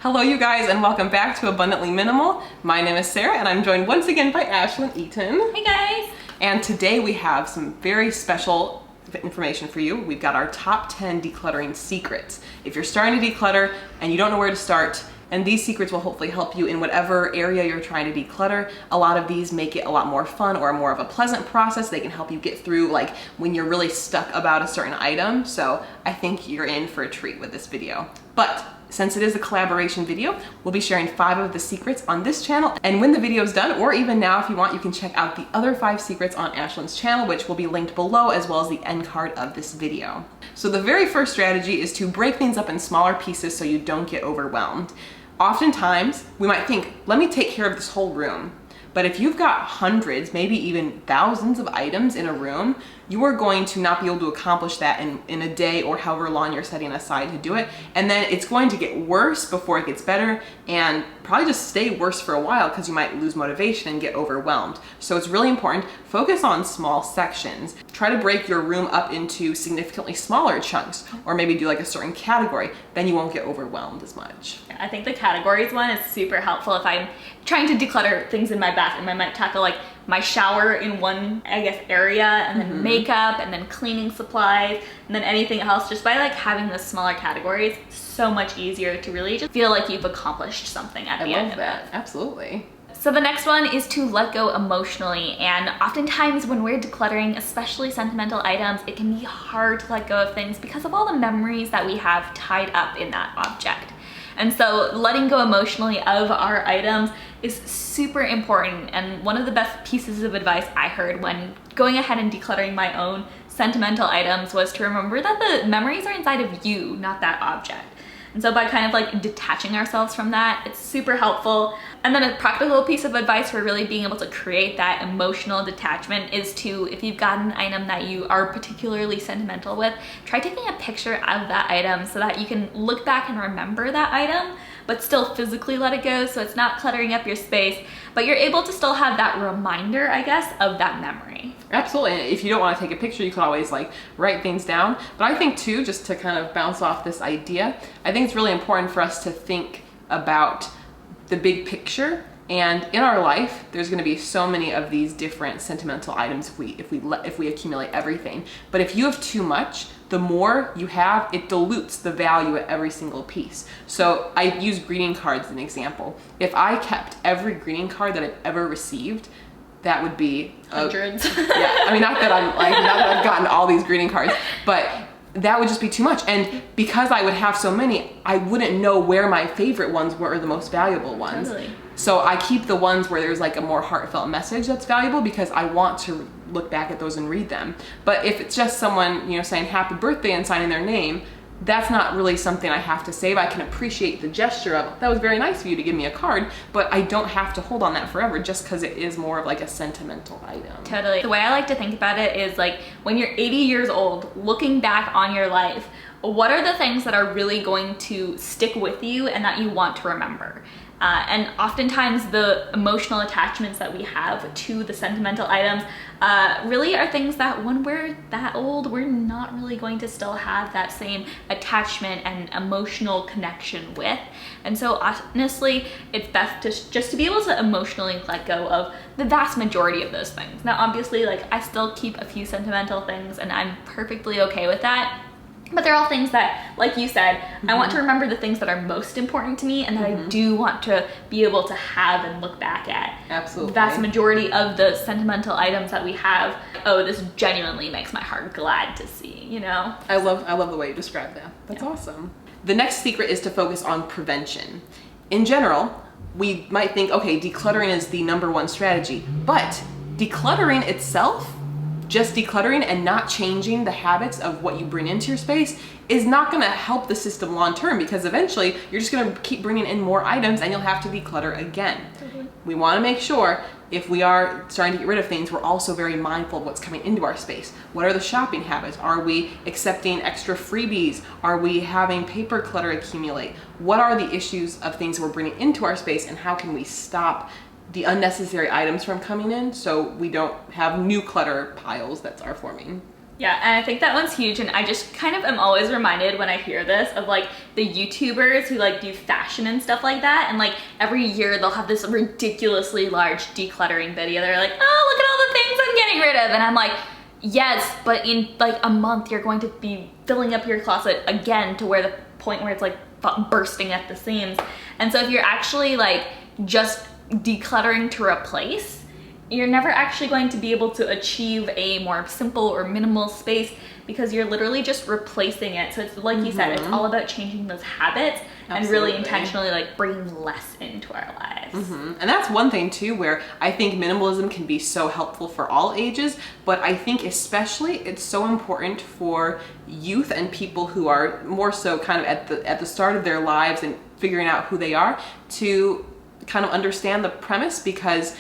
Hello you guys, and welcome back to Abundantly Minimal. My name is Sarah and I'm joined once again by Ashlynne Eaton. Hey guys! And today we have some very special information for you. We've got our top 10 decluttering secrets. If you're starting to declutter and you don't know where to start, and these secrets will hopefully help you in whatever area you're trying to declutter. A lot of these make it a lot more fun or more of a pleasant process. They can help you get through like when you're really stuck about a certain item. So I think you're in for a treat with this video. But since it is a collaboration video, we'll be sharing 5 of the secrets on this channel. And when the video is done, or even now if you want, you can check out the other 5 secrets on Ashlynne's channel, which will be linked below, as well as the end card of this video. So the very first strategy is to break things up in smaller pieces so you don't get overwhelmed. Oftentimes, we might think, let me take care of this whole room. But if you've got hundreds, maybe even thousands of items in a room, you are going to not be able to accomplish that in a day or however long you're setting aside to do it. And then it's going to get worse before it gets better, and probably just stay worse for a while because you might lose motivation and get overwhelmed. So it's really important, focus on small sections. Try to break your room up into significantly smaller chunks, or maybe do like a certain category, then you won't get overwhelmed as much. I think the categories one is super helpful if I'm trying to declutter things in my bathroom. I might tackle like my shower in one, I guess, area, and then makeup, and then cleaning supplies, and then anything else. Just by like having those smaller categories, so much easier to really just feel like you've accomplished something at the end of it. Absolutely. So the next one is to let go emotionally, and oftentimes when we're decluttering, especially sentimental items, it can be hard to let go of things because of all the memories that we have tied up in that object. And so letting go emotionally of our items is super important, and one of the best pieces of advice I heard when going ahead and decluttering my own sentimental items was to remember that the memories are inside of you, not that object. And so by kind of like detaching ourselves from that, it's super helpful. And then a practical piece of advice for really being able to create that emotional detachment is to, if you've got an item that you are particularly sentimental with, try taking a picture of that item so that you can look back and remember that item, but still physically let it go so it's not cluttering up your space, but you're able to still have that reminder, I guess, of that memory. Absolutely. And if you don't want to take a picture, you can always like write things down. But I think too, just to kind of bounce off this idea, I think it's really important for us to think about the big picture. And in our life, there's going to be so many of these different sentimental items if we accumulate everything. But if you have too much, the more you have, it dilutes the value of every single piece. So I use greeting cards as an example. If I kept every greeting card that I've ever received, that would be hundreds. Yeah, I mean, not that I've gotten all these greeting cards, but that would just be too much. And because I would have so many, I wouldn't know where my favorite ones were, or the most valuable ones. Totally. So I keep the ones where there's like a more heartfelt message that's valuable, because I want to look back at those and read them. But if it's just someone, you know, saying happy birthday and signing their name, that's not really something I have to save. I can appreciate the gesture of, that was very nice of you to give me a card, but I don't have to hold on that forever just because it is more of like a sentimental item. Totally. The way I like to think about it is like when you're 80 years old, looking back on your life, what are the things that are really going to stick with you and that you want to remember? And oftentimes the emotional attachments that we have to the sentimental items really are things that when we're that old, we're not really going to still have that same attachment and emotional connection with. And so honestly, it's best to just to be able to emotionally let go of the vast majority of those things. Now, obviously, like I still keep a few sentimental things and I'm perfectly okay with that. But they're all things that, like you said, I want to remember the things that are most important to me and that I do want to be able to have and look back at. Absolutely. The vast majority of the sentimental items that we have, oh, this genuinely makes my heart glad to see, you know? I love the way you described that. That's awesome. The next secret is to focus on prevention. In general, we might think, okay, decluttering is the #1 strategy, but decluttering itself, just decluttering and not changing the habits of what you bring into your space, is not going to help the system long term, because eventually you're just going to keep bringing in more items and you'll have to declutter again. We want to make sure if we are starting to get rid of things, we're also very mindful of what's coming into our space. What are the shopping habits? Are we accepting extra freebies? Are we having paper clutter accumulate? What are the issues of things we're bringing into our space, and how can we stop the unnecessary items from coming in so we don't have new clutter piles that are forming? Yeah, and I think that one's huge, and I just kind of am always reminded when I hear this of like the YouTubers who like do fashion and stuff like that, and like every year they'll have this ridiculously large decluttering video. They're like, oh, look at all the things I'm getting rid of, and I'm like, yes, but in like a month you're going to be filling up your closet again to where the point where it's like bursting at the seams. And so if you're actually like just decluttering to replace, you're never actually going to be able to achieve a more simple or minimal space because you're literally just replacing it. So it's like you said, it's all about changing those habits and really intentionally like bringing less into our lives. And that's one thing too, where I think minimalism can be so helpful for all ages, but I think especially it's so important for youth and people who are more so kind of at the start of their lives and figuring out who they are to kind of understand the premise, because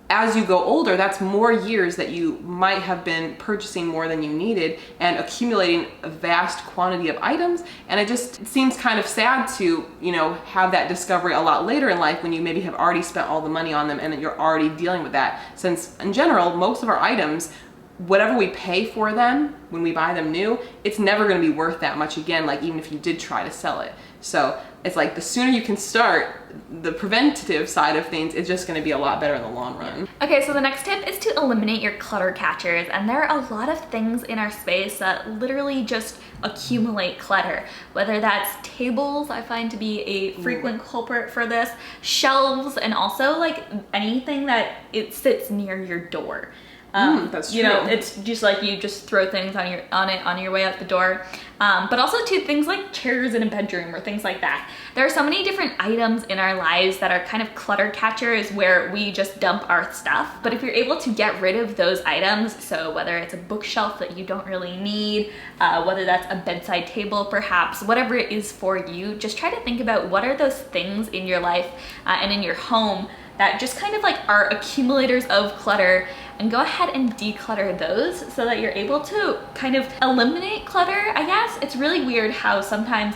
as you go older, that's more years that you might have been purchasing more than you needed and accumulating a vast quantity of items. And it seems kind of sad to, you know, have that discovery a lot later in life when you maybe have already spent all the money on them and that you're already dealing with that. Since in general, most of our items, whatever we pay for them when we buy them new, it's never going to be worth that much again, like even if you did try to sell it. So it's like the sooner you can start, the preventative side of things is just going to be a lot better in the long run. Okay, so the next tip is to eliminate your clutter catchers. And there are a lot of things in our space that literally just accumulate clutter. Whether that's tables, I find to be a frequent culprit for this, shelves, and also like anything that it sits near your door. That's true. You know, it's just like you just throw things on your way out the door. But also too, things like chairs in a bedroom or things like that. There are so many different items in our lives that are kind of clutter catchers where we just dump our stuff. But if you're able to get rid of those items, so whether it's a bookshelf that you don't really need, whether that's a bedside table perhaps, whatever it is for you, just try to think about what are those things in your life and in your home that just kind of like are accumulators of clutter, and go ahead and declutter those so that you're able to kind of eliminate clutter, I guess. It's really weird how sometimes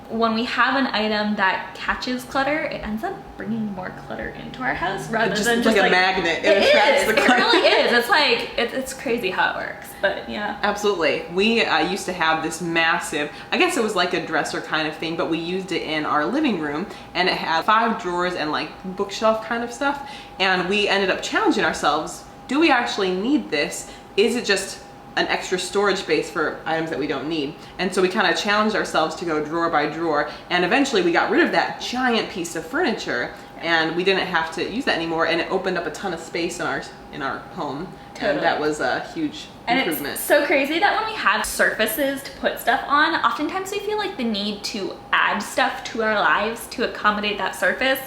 when we have an item that catches clutter, it ends up bringing more clutter into our house rather than just like a magnet. It attracts the clutter. It really is. It's like, it's crazy how it works, but yeah. Absolutely. We used to have this massive, I guess it was like a dresser kind of thing, but we used it in our living room, and it had 5 drawers and like bookshelf kind of stuff. And we ended up challenging ourselves, do we actually need this? Is it just an extra storage space for items that we don't need? And so we kind of challenged ourselves to go drawer by drawer, and eventually we got rid of that giant piece of furniture and we didn't have to use that anymore, and it opened up a ton of space in our home. Totally. And that was a huge improvement. It's so crazy that when we have surfaces to put stuff on, oftentimes we feel like the need to add stuff to our lives to accommodate that surface,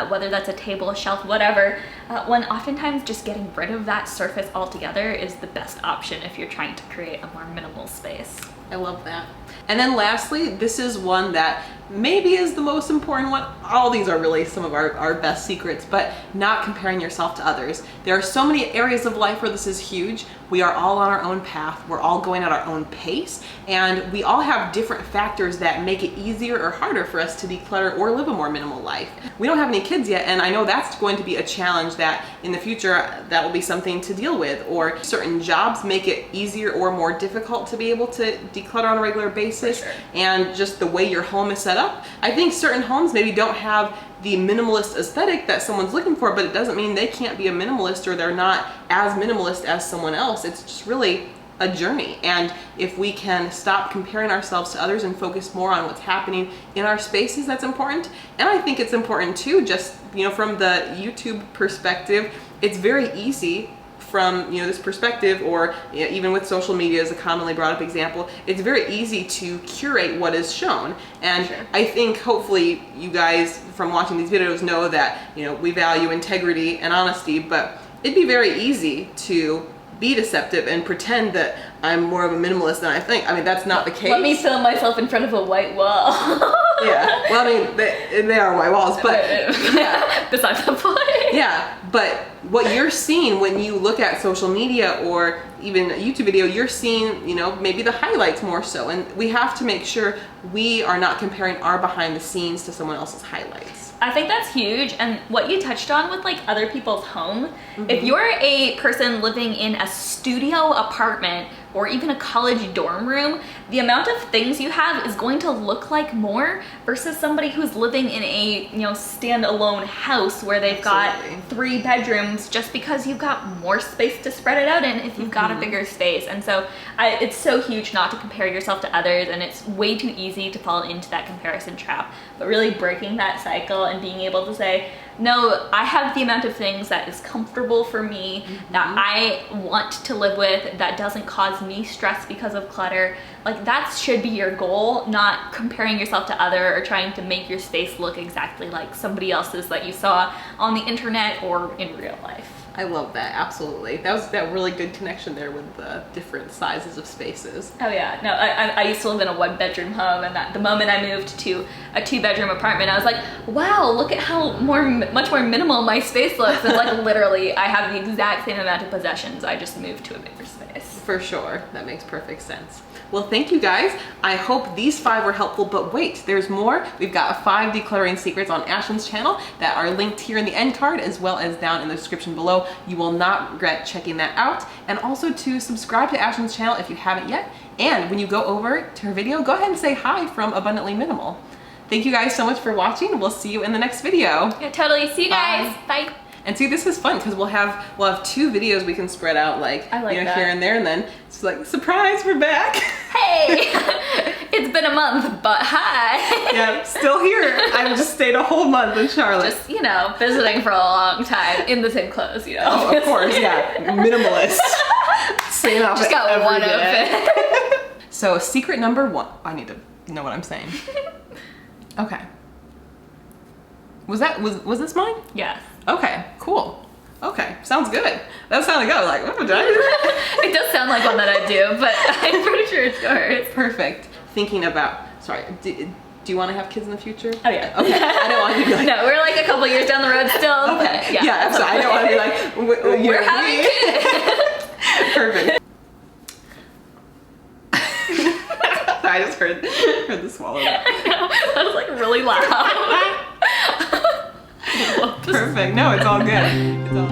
whether that's a table, a shelf, whatever, when oftentimes just getting rid of that surface altogether is the best option if you're trying to create a more minimal space. I love that. And then lastly, this is one that maybe is the most important one. All these are really some of our best secrets, but not comparing yourself to others. There are so many areas of life where this is huge. We are all on our own path. We're all going at our own pace, and we all have different factors that make it easier or harder for us to declutter or live a more minimal life. We don't have any kids yet, and I know that's going to be a challenge that in the future that will be something to deal with, or certain jobs make it easier or more difficult to be able to declutter on a regular basis. Sure. And just the way your home is set up. I think certain homes maybe don't have the minimalist aesthetic that someone's looking for, but it doesn't mean they can't be a minimalist or they're not as minimalist as someone else. It's just really a journey. And if we can stop comparing ourselves to others and focus more on what's happening in our spaces, that's important. And I think it's important too, just, you know, from the YouTube perspective, it's very easy from, you know, this perspective, or you know, even with social media as a commonly brought up example, it's very easy to curate what is shown. And sure. I think hopefully you guys from watching these videos know that, you know, we value integrity and honesty, but it'd be very easy to be deceptive and pretend that I'm more of a minimalist than I think. I mean, that's not the case. Let me film myself in front of a white wall. Yeah, well, I mean, they are white walls, but yeah. Besides the point. Yeah, but what you're seeing when you look at social media or even a YouTube video, you're seeing, you know, maybe the highlights more so. And we have to make sure we are not comparing our behind the scenes to someone else's highlights. I think that's huge. And what you touched on with like other people's home, if you're a person living in a studio apartment or even a college dorm room, the amount of things you have is going to look like more versus somebody who's living in a, you know, standalone house where they've Absolutely. got 3 bedrooms, just because you've got more space to spread it out in if you've got a bigger space. And so it's so huge not to compare yourself to others, and it's way too easy to fall into that comparison trap. But really breaking that cycle and being able to say, no, I have the amount of things that is comfortable for me, that I want to live with, that doesn't cause me stress because of clutter. Like, that should be your goal, not comparing yourself to other or trying to make your space look exactly like somebody else's that you saw on the internet or in real life. I love that, absolutely. That was that really good connection there with the different sizes of spaces. Oh yeah, no, I used to live in a 1-bedroom home, and that the moment I moved to a 2-bedroom apartment, I was like, wow, look at how much more minimal my space looks. It's like literally, I have the exact same amount of possessions. I just moved to a bigger space. For sure, that makes perfect sense. Well, thank you guys. I hope these 5 were helpful, but wait, there's more. We've got 5 decluttering secrets on Ashlynne's channel that are linked here in the end card as well as down in the description below. You will not regret checking that out. And also to subscribe to Ashlynne's channel if you haven't yet. And when you go over to her video, go ahead and say hi from Abundantly Minimal. Thank you guys so much for watching. We'll see you in the next video. Yeah, totally. See you guys. Bye. And see, this is fun because we'll have 2 videos we can spread out, like, I like you know, that. here and there, and then it's like, surprise, we're back. Hey, it's been a month, but hi. Yeah, still here. I've just stayed a whole month in Charlotte. Just, you know, visiting for a long time in the same clothes, you know. Oh, of course, yeah. Minimalist. Same outfit. Just got every one day. outfit. So secret number 1. I need to know what I'm saying. Okay. Was this mine? Yes. Okay, cool. Okay, sounds good. That sounded good. Like, oh, did I do that? It does sound like one that I do, but I'm pretty sure it's yours. Perfect. Thinking about, sorry, do you want to have kids in the future? Oh yeah. Okay, I don't want you to be like, No, we're like a couple years down the road still. okay, But yeah, absolutely. I don't want to be like, We're having kids. Perfect. I just heard the swallow. I know, that was like really loud. Perfect. No, it's all good. It's all